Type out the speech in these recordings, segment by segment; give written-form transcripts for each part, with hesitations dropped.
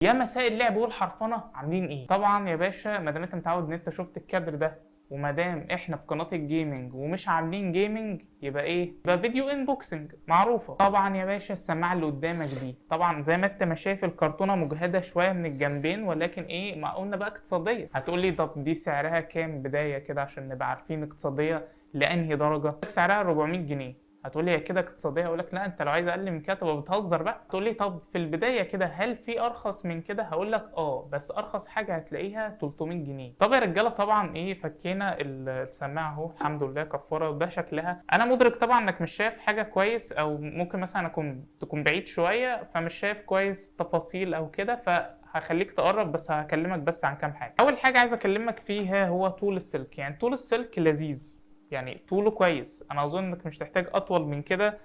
يا مساء اللعب والحرفنه، عاملين ايه؟ طبعا يا باشا ما دام انت متعود ان انت شفت الكادر ده، وما دام احنا في قناه الجيمنج ومش عاملين جيمنج، يبقى ايه؟ يبقى فيديو انبوكسنج معروفه. طبعا يا باشا السماعه اللي قدامك دي طبعا زي ما انت ما شايف الكرتونه مجهده شويه من الجنبين، ولكن ايه، ما قلنا بقى اقتصاديه. هتقول لي طب دي سعرها كام بدايه كده عشان نبقى عارفين اقتصاديه لانهي درجه؟ سعرها 400 جنيه. هتقول لي هي كده اقتصاديه؟ اقول لك لا، انت لو عايز اقل من كده تبقى بتهزر بقى. تقول لي طب في البدايه كده هل في ارخص من كده؟ هقول لك بس ارخص حاجه هتلاقيها 300 جنيه. طب يا رجاله طبعا ايه، فكينا السماعه اهو الحمد لله كفاره، وده شكلها. انا مدرك طبعا انك مش شايف حاجه كويس، او ممكن مثلا تكون بعيد شويه فمش شايف كويس تفاصيل او كده، هخليك تقرب، بس هكلمك بس عن كام حاجه. اول حاجه عايز اكلمك فيها هو طول السلك. يعني طول السلك لذيذ، يعني طوله كويس. انا اظن انك مش تحتاج اطول من كده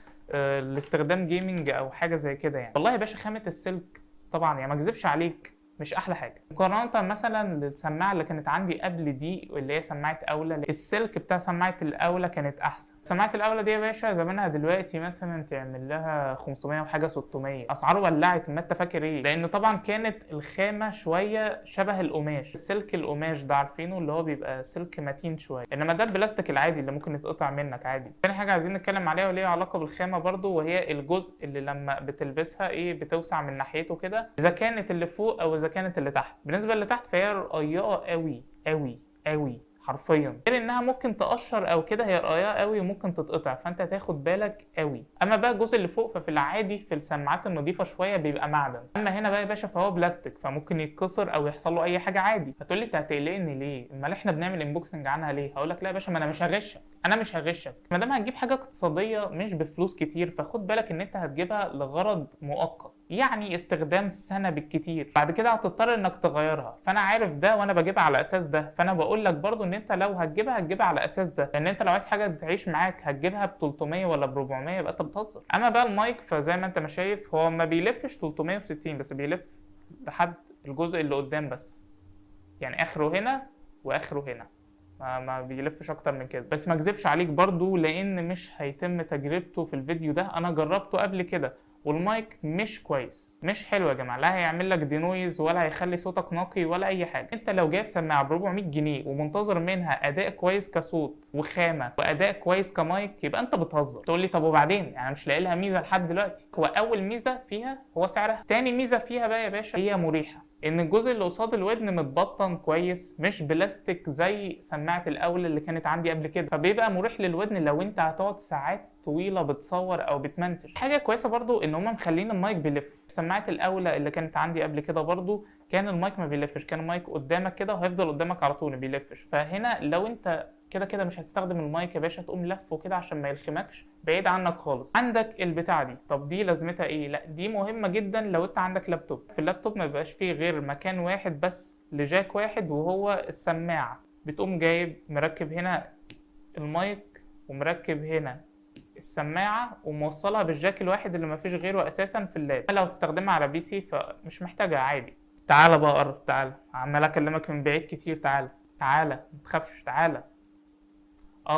لاستخدام جيمنج او حاجه زي كده. يعني والله يا باشا خامه السلك طبعا يعني ما اكذبش عليك مش احلى حاجه مقارنه مثلا للسماعه اللي كانت عندي قبل دي، اللي هي سماعه اولى. السلك بتاع سماعه الاولى كانت احسن. سماعه الاولى دي يا باشا زمانها دلوقتي مثلا تعمل لها 500 وحاجه 600. اسعاره ولعت، ما انت فاكر ايه، لان طبعا كانت الخامه شويه شبه القماش. السلك القماش ده عارفينه اللي هو بيبقى سلك متين شويه، انما ده البلاستيك العادي اللي ممكن يتقطع منك عادي. تاني حاجه عايزين نتكلم عليها وليها علاقه بالخامه برضو، وهي الجزء اللي لما بتلبسها ايه بتوسع من ناحيته كده، اذا كانت اللي فوق او اذا كانت اللي تحت. بالنسبه اللي تحت فهي رقيقه قوي قوي قوي حرفيا، غير انها ممكن تقشر او كده، هي رقيقه قوي وممكن تتقطع، فانت هتاخد بالك قوي. اما بقى الجزء اللي فوق ففي العادي في السماعات النظيفه شويه بيبقى معدن، اما هنا بقى يا باشا فهو بلاستيك، فممكن يتكسر او يحصل له اي حاجه عادي. هتقول لي انت هتقلقني ليه؟ امال احنا بنعمل انبوكسنج عنها ليه؟ هقول لك لا يا باشا، ما انا مش هغشك، انا مش هغشك. ما دام هتجيب حاجه اقتصاديه مش بفلوس كتير، فخد بالك ان انت هتجيبها لغرض مؤقت، يعني استخدام سنه بالكتير، بعد كده هتضطر انك تغيرها. فانا عارف ده وانا بجيبها على اساس ده، فانا بقول لك برضو ان انت لو هتجيبها على اساس ده، لان انت لو عايز حاجه تعيش معاك هتجيبها ب 300 ولا ب 400، يبقى انت بتهزر. اما بقى المايك فزي ما انت ما شايف هو ما بيلفش 360 بس، بيلف لحد الجزء اللي قدام بس، يعني اخره هنا واخره هنا، ما بيلفش اكتر من كده. بس ما اكذبش عليك برضو لان مش هيتم تجربته في الفيديو ده، انا جربته قبل كده والمايك مش كويس، مش حلو يا جماعه. لا هيعمل لك دينويز ولا هيخلي صوتك نقي ولا اي حاجه. انت لو جايب سماعه ب 400 جنيه ومنتظر منها اداء كويس كصوت وخامه واداء كويس كمايك، يبقى انت بتهزر. تقول لي طب وبعدين؟ يعني مش لاقي لها ميزه لحد دلوقتي. هو اول ميزه فيها هو سعرها. تاني ميزه فيها بقى يا باشا هي مريحه، ان الجزء اللي قصاد الودن متبطن كويس، مش بلاستيك زي سماعه الاول اللي كانت عندي قبل كده، فبيبقى مريح للودن لو انت هتقعد ساعات طويله بتصور او بتمنتج. حاجه كويسه برضو ان هم مخلين المايك بيلف. سماعه الاولى اللي كانت عندي قبل كده برضو كان المايك ما بيلفش، كان المايك قدامك كده وهيفضل قدامك على طول ما بيلفش. فهنا لو انت كده كده مش هتستخدم المايك يا باشا، تقوم لفه كده عشان ما يلخمكش بعيد عنك خالص. عندك البتاع دي، طب دي لازمتها ايه؟ لا دي مهمه جدا لو انت عندك لابتوب. في اللابتوب ما بيبقاش فيه غير مكان واحد بس لجاك واحد، وهو السماعه. بتقوم جايب مركب هنا المايك ومركب هنا السماعه وموصلها بالجاك الواحد اللي ما فيش غيره اساسا في اللاب. لو تستخدمها على بي سي فمش محتاجها عادي. تعالى بقى قرب، تعالى، عمال اكلمك من بعيد كتير، تعالى تعالى ما تخافش، تعالى.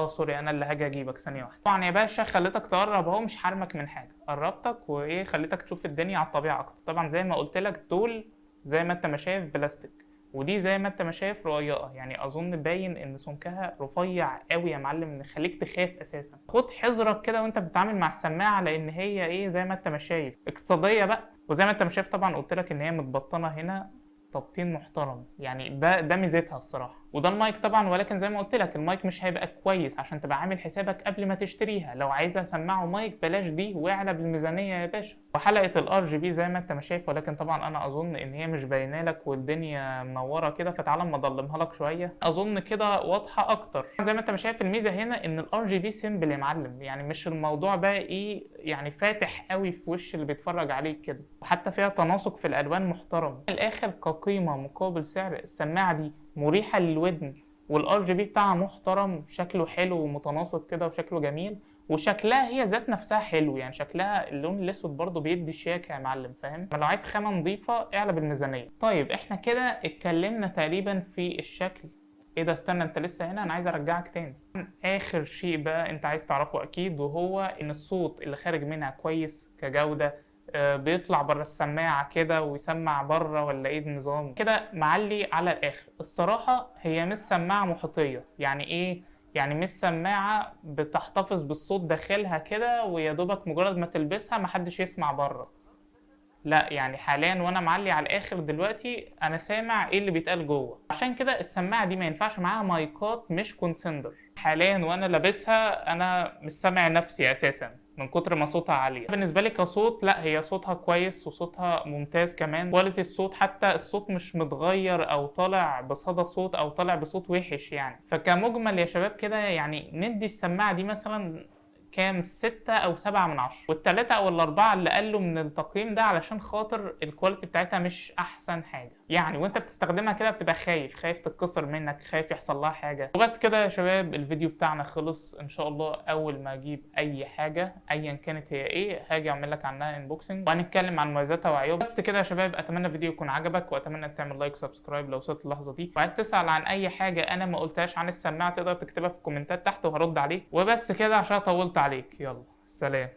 سوري، انا اللي هاجي اجيبك ثانيه واحده. طبعا يا باشا خليتك تقرب اهو، مش حارمك من حاجه، قربتك وايه خليتك تشوف الدنيا على الطبيعه اكتر. طبعا زي ما قلت لك دول زي ما انت ما شايف بلاستيك، ودي زي ما انت ما شايف رقيقه، يعني اظن باين ان سمكها رفيع قوي يا معلم، ان يخليك تخاف اساسا. خد حذرك كده وانت بتتعامل مع السماعه، لان هي ايه زي ما انت ما شايف اقتصاديه بقى، وزي ما انت ما شايف طبعا قلت لك ان هي متبطنه هنا تبطين محترم، يعني ده ميزتها الصراحه. وده المايك طبعا، ولكن زي ما قلت لك المايك مش هيبقى كويس عشان تبقى عامل حسابك قبل ما تشتريها. لو عايز اسمعه مايك بلاش دي واعلى بالميزانيه يا باشا. وحلقه الار جي بي زي ما انت ما شايف، ولكن طبعا انا اظن ان هي مش باينه لك والدنيا منوره كده، فتعالى اما اضلمها لك شويه، اظن كده واضحه اكتر. زي ما انت ما شايف الميزه هنا ان الار جي بي سيمبل يا معلم، يعني مش الموضوع بقى ايه يعني فاتح قوي في وش اللي بيتفرج عليك كده، وحتى فيها تناسق في الالوان محترم. في الاخر كقيمه مقابل سعر السماعه دي مريحه للودن، والار جي بي بتاعها محترم، شكله حلو ومتناسق كده وشكله جميل، وشكلها هي ذات نفسها حلو، يعني شكلها اللون الاسود برضو بيدي شياكه يا معلم، فاهم؟ لو عايز خامه نظيفه اعلى بالميزانيه. طيب احنا كده اتكلمنا تقريبا في الشكل. ايه ده، استنى، انت لسه هنا، انا عايز ارجعك تاني. اخر شيء بقى انت عايز تعرفه اكيد، وهو ان الصوت اللي خارج منها كويس كجوده بيطلع بره السماعة كده ويسمع بره، ولا ايه النظام كده؟ معلي على الاخر. الصراحة هي مش سماعة محيطية. يعني ايه؟ يعني مش سماعة بتحتفظ بالصوت داخلها كده ويا دوبك مجرد ما تلبسها محدش يسمع بره. لا، يعني حاليا وانا معلي على الاخر دلوقتي انا سامع ايه اللي بيتقال جوه. عشان كده السماعه دي ما ينفعش معاها مايكات مش كونسندر. حاليا وانا لابسها انا مش سامع نفسي اساسا من كتر ما صوتها عاليه. بالنسبه لي كصوت، لا هي صوتها كويس وصوتها ممتاز كمان. كواليتي الصوت، حتى الصوت مش متغير او طالع بصدى صوت او طالع بصوت وحش يعني. فكمجمل يا شباب كده يعني ندي السماعه دي مثلا كام؟ 6 أو 7 من 10. والتلاتة أو الأربعة اللي قالوا من التقييم ده علشان خاطر الكواليتي بتاعتها مش أحسن حاجة يعني. وأنت بتستخدمها كده بتبقى خايف تتكسر منك، خايف يحصل لها حاجة. وبس كده يا شباب، الفيديو بتاعنا خلص. إن شاء الله أول ما أجيب أي حاجة أيا كانت هي إيه هاجي أعمل لك عنها انبوكسنج وهنتكلم عن مميزاتها وعيوبها. بس كده يا شباب، أتمنى الفيديو يكون عجبك، وأتمنى إنك تعمل لايك وسبسكرايب لو وصلت اللحظة دي. وعايز تسأل عن أي حاجة أنا ما قلتهاش عن السماعة تقدر تكتبها في الكومنتات تحت وهرد عليك. وبس كده عشان طولت عليك، يلا سلام.